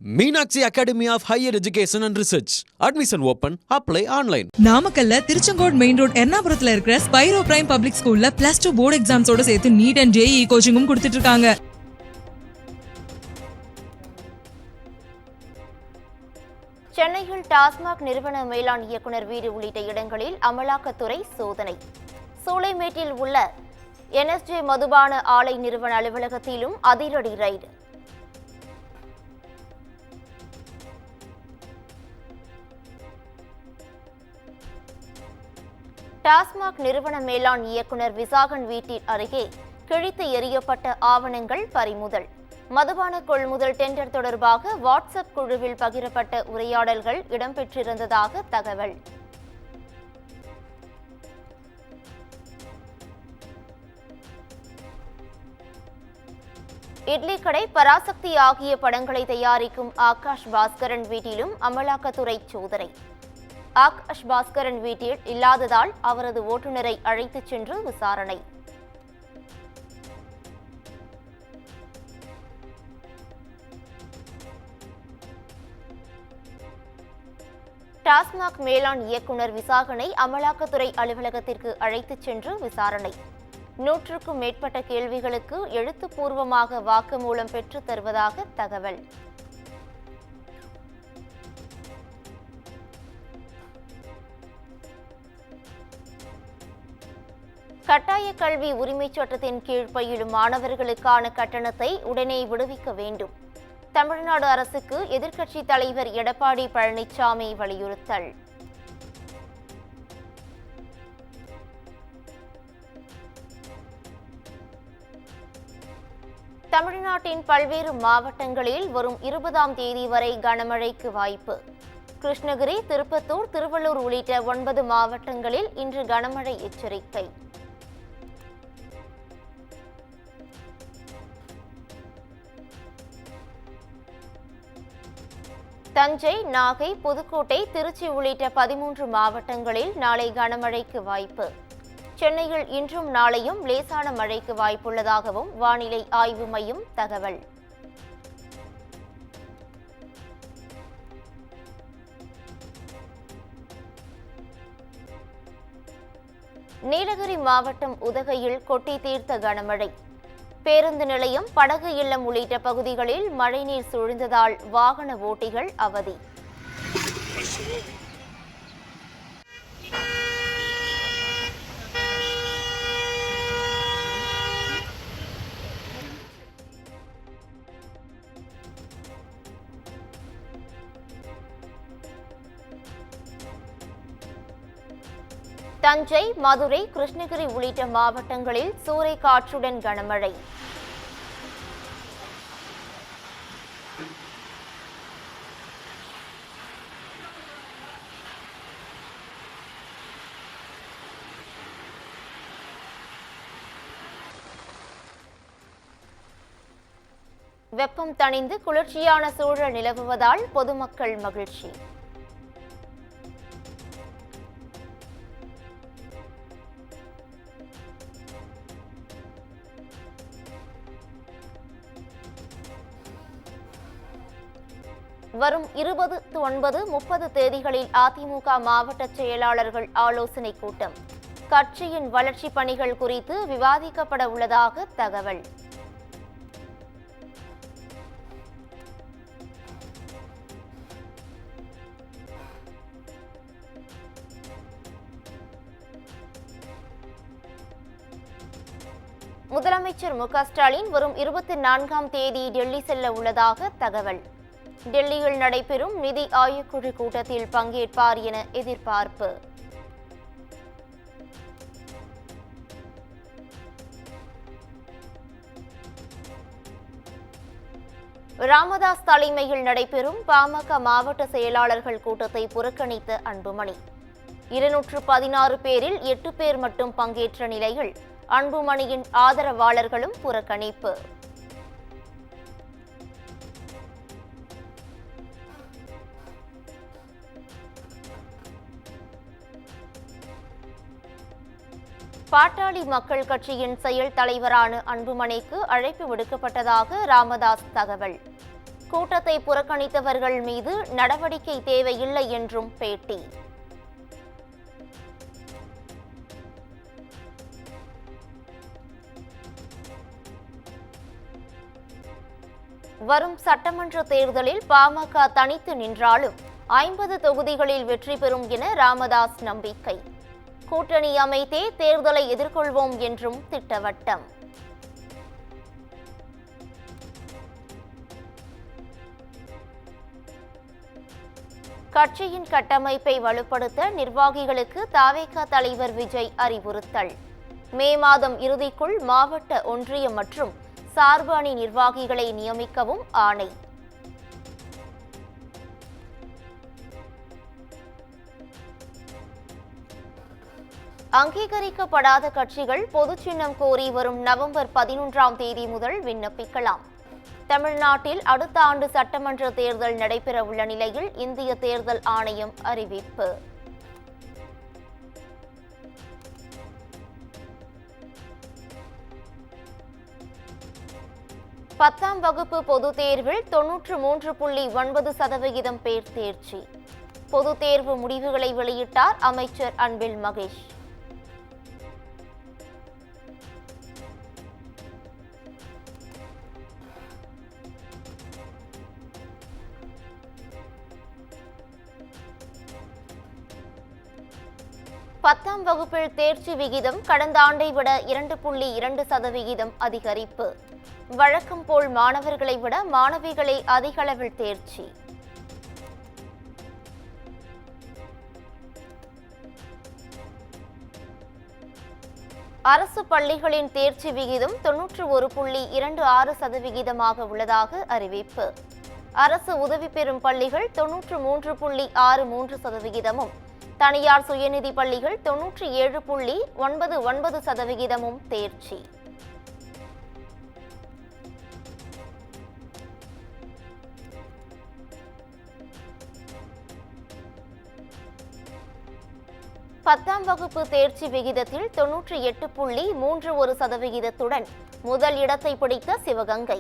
Meenakshi Academy of Higher Education and Research. Admission open. Apply online. நாமக்கல்ல Tiruchengode main road எர்ணாபுரத்துல இருக்கிற Spiro prime public ஸ்கூல்ல +2 board எக்ஸாம்ஸோட சேர்த்து NEET and JEE கோச்சிங்கும் கொடுத்துட்டு இருக்காங்க. சென்னையில் டாஸ்மாக் நிறுவன மேலாண் இயக்குநர் வீடு உள்ளிட்ட இடங்களில் அமலாக்கத்துறை சோதனை. சூளைமேட்டில் உள்ள என்எஸ்ஜே மதுபான ஆலை நிறுவன அலுவலகத்திலும் அதிரடி ரைடு. டாஸ்மாக் நிறுவன மேலாண் இயக்குநர் விசாகன் வீட்டில் அருகே கிழித்து எறியப்பட்ட ஆவணங்கள் பறிமுதல். மதுபான கொள்முதல் டெண்டர் தொடர்பாக வாட்ஸ்அப் குழுவில் பகிரப்பட்ட உரையாடல்கள் இடம்பெற்றிருந்ததாக தகவல். இட்லி கடை, பராசக்தி ஆகிய படங்களை தயாரிக்கும் ஆகாஷ் பாஸ்கரன் வீட்டிலும் அமலாக்கத்துறை சோதனை. ஆகாஷ் பாஸ்கரன் வீட்டில் இல்லாததால் அவரது ஓட்டுநரை அழைத்துச் சென்று விசாரணை. டாஸ்மாக் மேலாண் இயக்குநர் விசாகனை அமலாக்கத்துறை அலுவலகத்திற்கு அழைத்துச் சென்று விசாரணை. 100க்கும் மேற்பட்ட கேள்விகளுக்கு எழுத்துப்பூர்வமாக வாக்குமூலம் பெற்றுத் தருவதாக தகவல். கட்டாய கல்வி உரிமைச் சட்டத்தின் கீழ் பயிலும் மாணவர்களுக்கான கட்டணத்தை உடனே விடுவிக்க வேண்டும். தமிழ்நாடு அரசுக்கு எதிர்க்கட்சித் தலைவர் எடப்பாடி பழனிசாமி வலியுறுத்தல். தமிழ்நாட்டின் பல்வேறு மாவட்டங்களில் வரும் 20ஆம் தேதி வரை கனமழைக்கு வாய்ப்பு. கிருஷ்ணகிரி, திருப்பத்தூர், திருவள்ளூர் உள்ளிட்ட 9 மாவட்டங்களில் இன்று கனமழை எச்சரிக்கை. தஞ்சை, நாகை, புதுக்கோட்டை, திருச்சி உள்ளிட்ட 13 மாவட்டங்களில் நாளை கனமழைக்கு வாய்ப்பு. சென்னையில் இன்றும் நாளையும் லேசான மழைக்கு வாய்ப்புள்ளதாகவும் வானிலை ஆய்வு மையம் தகவல். நீலகிரி மாவட்டம் உதகையில் கொட்டி தீர்த்த கனமழை. பேருந்து நிலையம், படகு இல்லம் உள்ளிட்ட பகுதிகளில் மழைநீர் சூழ்ந்ததால் வாகன ஓட்டிகள் அவதி. தஞ்சை, மதுரை, கிருஷ்ணகிரி உள்ளிட்ட மாவட்டங்களில் சூறை காற்றுடன் கனமழை. வெப்பம் தணிந்து குளிர்ச்சியான சூழல் நிலவுவதால் பொதுமக்கள் மகிழ்ச்சி. வரும் 29, 30 தேதிகளில் அதிமுக மாவட்ட செயலாளர்கள் ஆலோசனை கூட்டம். கட்சியின் வளர்ச்சி பணிகள் குறித்து விவாதிக்கப்பட உள்ளதாக தகவல். முதலமைச்சர் மு.க.ஸ்டாலின் வரும் 24ஆம் தேதி டெல்லி செல்ல உள்ளதாக தகவல். டெல்லியில் நடைபெறும் நிதி ஆயோக் குழு கூட்டத்தில் பங்கேற்பார் என எதிர்பார்ப்பு. ராமதாஸ் தலைமையில் நடைபெறும் பாமக மாவட்ட செயலாளர்கள் கூட்டத்தை புறக்கணித்த அன்புமணி. 216 பேரில் 8 பேர் மட்டும் பங்கேற்ற நிலையில் அன்புமணியின் ஆதரவாளர்களும் புறக்கணிப்பு. பாட்டாளி மக்கள் கட்சியின் செயல் தலைவரான அன்புமணிக்கு அழைப்பு விடுக்கப்பட்டதாக ராமதாஸ் தகவல். கூட்டத்தை புறக்கணித்தவர்கள் மீது நடவடிக்கை தேவையில்லை என்றும் பேட்டி. வரும் சட்டமன்ற தேர்தலில் பாமக தனித்து நின்றாலும் 50 தொகுதிகளில் வெற்றி பெறும் என ராமதாஸ் நம்பிக்கை. கூட்டணி அமைத்தே தேர்தலை எதிர்கொள்வோம் என்றும் திட்டவட்டம். கட்சியின் கட்டமைப்பை வலுப்படுத்த நிர்வாகிகளுக்கு தவேக தலைவர் விஜய் அறிவுறுத்தல். மே மாதம் இறுதிக்குள் மாவட்ட, ஒன்றிய மற்றும் சார்பு அணி நிர்வாகிகளை நியமிக்கவும் ஆணை. அங்கீகரிக்கப்படாத கட்சிகள் பொதுச் சின்னம் கோரி வரும் நவம்பர் 11ஆம் தேதி முதல் விண்ணப்பிக்கலாம். தமிழ்நாட்டில் அடுத்த ஆண்டு சட்டமன்ற தேர்தல் நடைபெறவுள்ள நிலையில் இந்திய தேர்தல் ஆணையம் அறிவிப்பு. பத்தாம் வகுப்பு பொதுத் தேர்வில் 93.9% பேர் தேர்ச்சி. பொதுத் தேர்வு முடிவுகளை வெளியிட்டார் அமைச்சர் அன்பில் மகேஷ். பத்தாம் வகுப்பில் தேர்ச்சி விகிதம் கடந்த ஆண்டை விட 2.2% அதிகரிப்பு. வழக்கம் போல் மாணவர்களை விட மாணவிகளை அதிக அளவில் தேர்ச்சி. அரசு பள்ளிகளின் தேர்ச்சி விகிதம் 91.26% உள்ளதாக அறிவிப்பு. அரசு உதவி பெறும் பள்ளிகள் 93.63%, தனியார் சுயநிதி பள்ளிகள் 97.99% தேர்ச்சி. பத்தாம் வகுப்பு தேர்ச்சி விகிதத்தில் 98.31%, முதல் இடத்தை பிடித்த சிவகங்கை.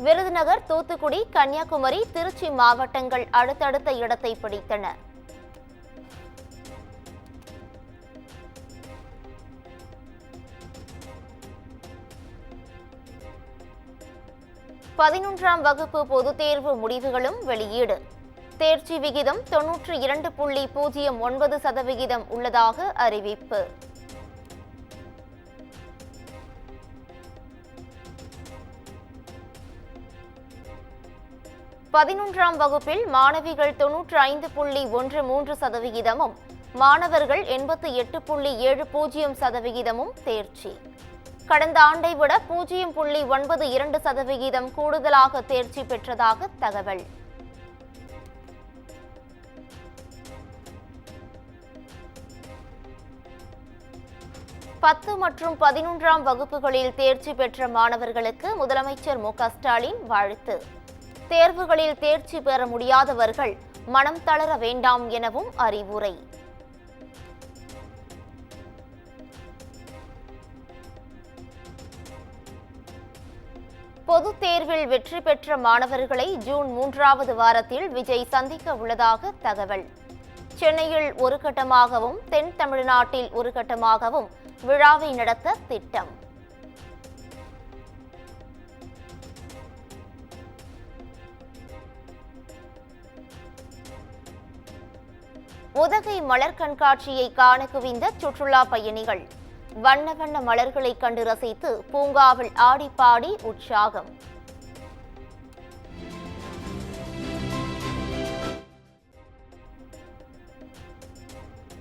விருதுநகர், தூத்துக்குடி, கன்னியாகுமரி, திருச்சி மாவட்டங்கள் அடுத்தடுத்த இடத்தை பிடித்தன. பதினொன்றாம் வகுப்பு பொதுத் தேர்வு முடிவுகளும் வெளியீடு. தேர்ச்சி விகிதம் 92.09% உள்ளதாக அறிவிப்பு. பதினொன்றாம் வகுப்பில் மாணவிகள் 95.13%, மாணவர்கள் 88.70% தேர்ச்சி. கடந்த ஆண்டை விட 0.92% கூடுதலாக தேர்ச்சி பெற்றதாக தகவல். பத்து மற்றும் 11ஆம் வகுப்புகளில் தேர்ச்சி பெற்ற மாணவர்களுக்கு முதலமைச்சர் மு.க. ஸ்டாலின் வாழ்த்து. தேர்வுகளில் தேர்ச்சி பெற முடியாதவர்கள் மனம் தளர வேண்டாம் எனவும் அறிவுரை. பொதுத் தேர்வில் வெற்றி பெற்ற மாணவர்களை ஜூன் 3வது வாரத்தில் விஜய் சந்திக்க உள்ளதாக தகவல். சென்னையில் ஒரு கட்டமாகவும் தென் தமிழ்நாட்டில் ஒரு கட்டமாகவும் விழாவை நடத்த திட்டம். உதகை மலர் கண்காட்சியை காண குவிந்த சுற்றுலா பயணிகள். வண்ண வண்ண மலர்களை கண்டு ரசித்து பூங்காவில் ஆடி பாடி உற்சாகம்.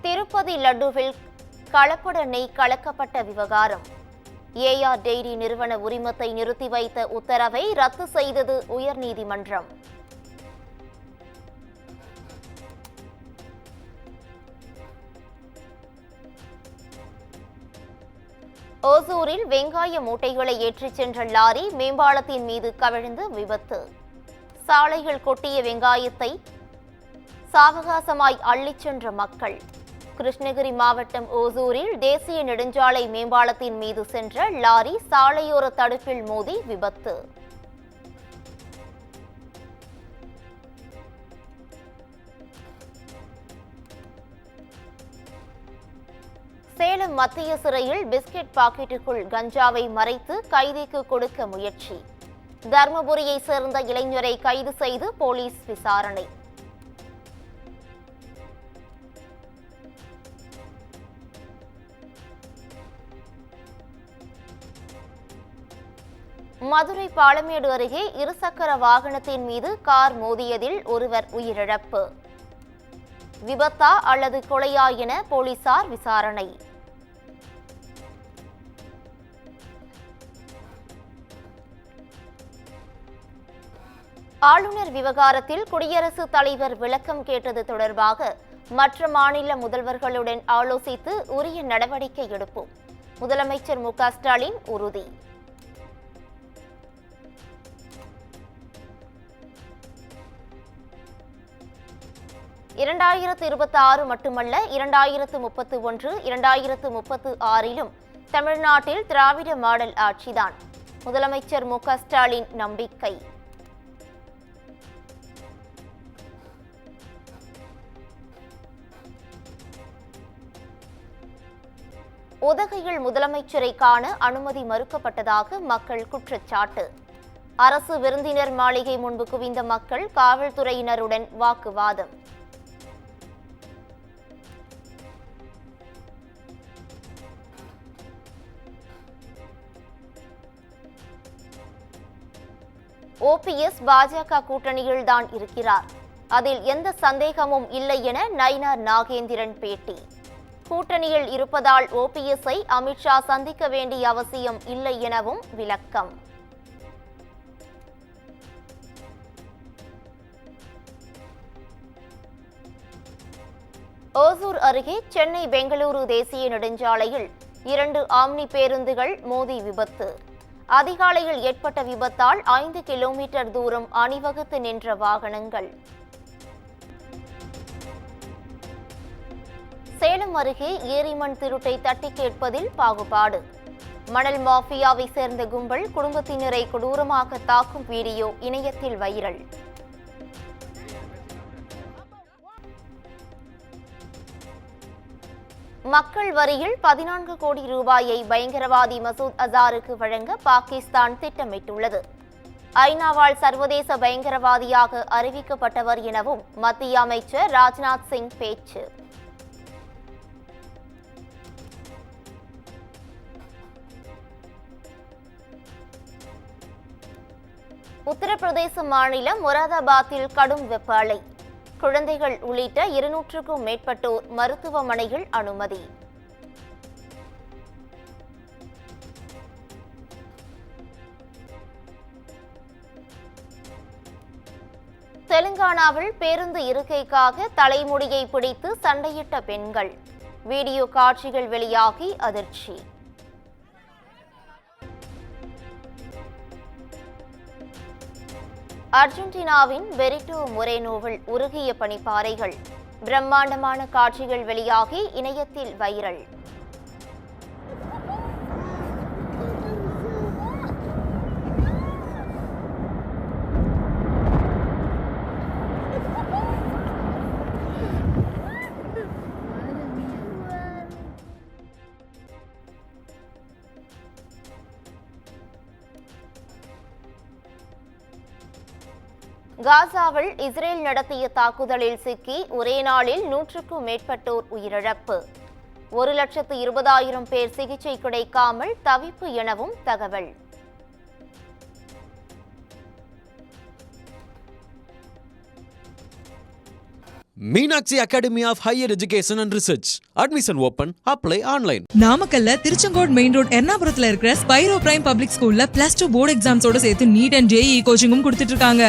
திருப்பதி லட்டுவில் கலப்பட நெய் கலக்கப்பட்ட விவகாரம். ஏஆர் டெய்ரி நிறுவன உரிமத்தை நிறுத்தி வைத்த உத்தரவை ரத்து செய்தது உயர்நீதிமன்றம். ஓசூரில் வெங்காய மூட்டைகளை ஏற்றிச் சென்ற லாரி மேம்பாலத்தின் மீது கவிழ்ந்து விபத்து. சாலைகள் கொட்டிய வெங்காயத்தை சாவகாசமாய் அள்ளிச் சென்ற மக்கள். கிருஷ்ணகிரி மாவட்டம் ஓசூரில் தேசிய நெடுஞ்சாலை மேம்பாலத்தின் மீது சென்ற லாரி சாலையோர தடுப்பில் மோதி விபத்து. சேலம் மத்திய சிறையில் பிஸ்கெட் பாக்கெட்டுக்குள் கஞ்சாவை மறைத்து கைதிக்கு கொடுக்க முயற்சி. தர்மபுரியை சேர்ந்த இளைஞரை கைது செய்து போலீஸ் விசாரணை. மதுரை பாலமேடு அருகே இருசக்கர வாகனத்தின் மீது கார் மோதியதில் ஒருவர் உயிரிழப்பு. விபத்தா அல்லது கொலையா என போலீசார் விசாரணை. ஆளுநர் விவகாரத்தில் குடியரசுத் தலைவர் விளக்கம் கேட்டது தொடர்பாக மற்ற மாநில முதல்வர்களுடன் ஆலோசித்து உரிய நடவடிக்கை எடுப்போம். முதலமைச்சர் மு.க. ஸ்டாலின் உறுதி. (2026) மட்டுமல்ல 2031, 2036 தமிழ்நாட்டில் திராவிட மாடல் ஆட்சிதான். முதலமைச்சர் மு.க. ஸ்டாலின் நம்பிக்கை. உதகையில் முதலமைச்சரை காண அனுமதி மறுக்கப்பட்டதாக மக்கள் குற்றச்சாட்டு. அரசு விருந்தினர் மாளிகை முன்பு குவிந்த மக்கள் காவல்துறையினருடன் வாக்குவாதம். OPS பாஜக கூட்டணியில் தான் இருக்கிறார், அதில் எந்த சந்தேகமும் இல்லை என நயினார் நாகேந்திரன் பேட்டி. கூட்டணியில் இருப்பதால் OPS-ஐ அமித்ஷா சந்திக்க வேண்டிய அவசியம் இல்லை எனவும் விளக்கம். ஓசூர் அருகே சென்னை பெங்களூரு தேசிய நெடுஞ்சாலையில் 2 ஆம்னி பேருந்துகள் மோதி விபத்து. அதிகாலையில் ஏற்பட்ட விபத்தால் 5 கிலோமீட்டர் தூரம் அணிவகுத்து நின்ற வாகனங்கள். சேலம் அருகே ஏரிமண் திருட்டை தட்டி கேட்பதில் பாகுபாடு. மணல் மாஃபியாவை சேர்ந்த கும்பல் குடும்பத்தினரை கொடூரமாக தாக்கும் வீடியோ இணையத்தில் வைரல். மக்கள் வரியில் 14 கோடி ரூபாயை பயங்கரவாதி மசூத் அசாருக்கு வழங்க பாகிஸ்தான் திட்டமிட்டுள்ளது. ஐநாவால் சர்வதேச பயங்கரவாதியாக அறிவிக்கப்பட்டவர் எனவும் மத்திய அமைச்சர் ராஜ்நாத் சிங் பேச்சு. உத்தரப்பிரதேச மாநிலம் மொராதாபாத்தில் கடும் வெப்ப அலை. குழந்தைகள் உள்ளிட்ட 200க்கும் மேற்பட்டோர் மருத்துவமனையில் அனுமதி. தெலுங்கானாவில் பேருந்து இருக்கைக்காக தலைமுடியை பிடித்து சண்டையிட்ட பெண்கள். வீடியோ காட்சிகள் வெளியாகி அதிர்ச்சி. அர்ஜென்டினாவின் பெரிட்டோ மொரேனோவில் உருகிய பனிப்பாறைகள். பிரம்மாண்டமான காட்சிகள் வெளியாகி இணையத்தில் வைரல். காசாவில் இஸ்ரேல் நடத்திய தாக்குதலில் சிக்கி ஒரே நாளில் 100க்கும் மேற்பட்டோர் உயிரிழப்பு. 1,20,000 பேர் சிகிச்சை கிடைக்காமல் தவிப்பு எனவும் தகவல். Meenakshi Academy of Higher Education and Research. Admission open. Apply online. நாமக்கல்ல திருச்செங்கோடு மெயின் ரோட் எர்ணாபுரத்துல இருக்கிற ஸ்பைரோ பிரைம் பப்ளிக் ஸ்கூல்ல +2 போர்டு எக்ஸாம்ஸோட சேர்த்து நீட் அண்ட் JEE கோச்சிங்கும் கொடுத்துட்டு இருக்காங்க.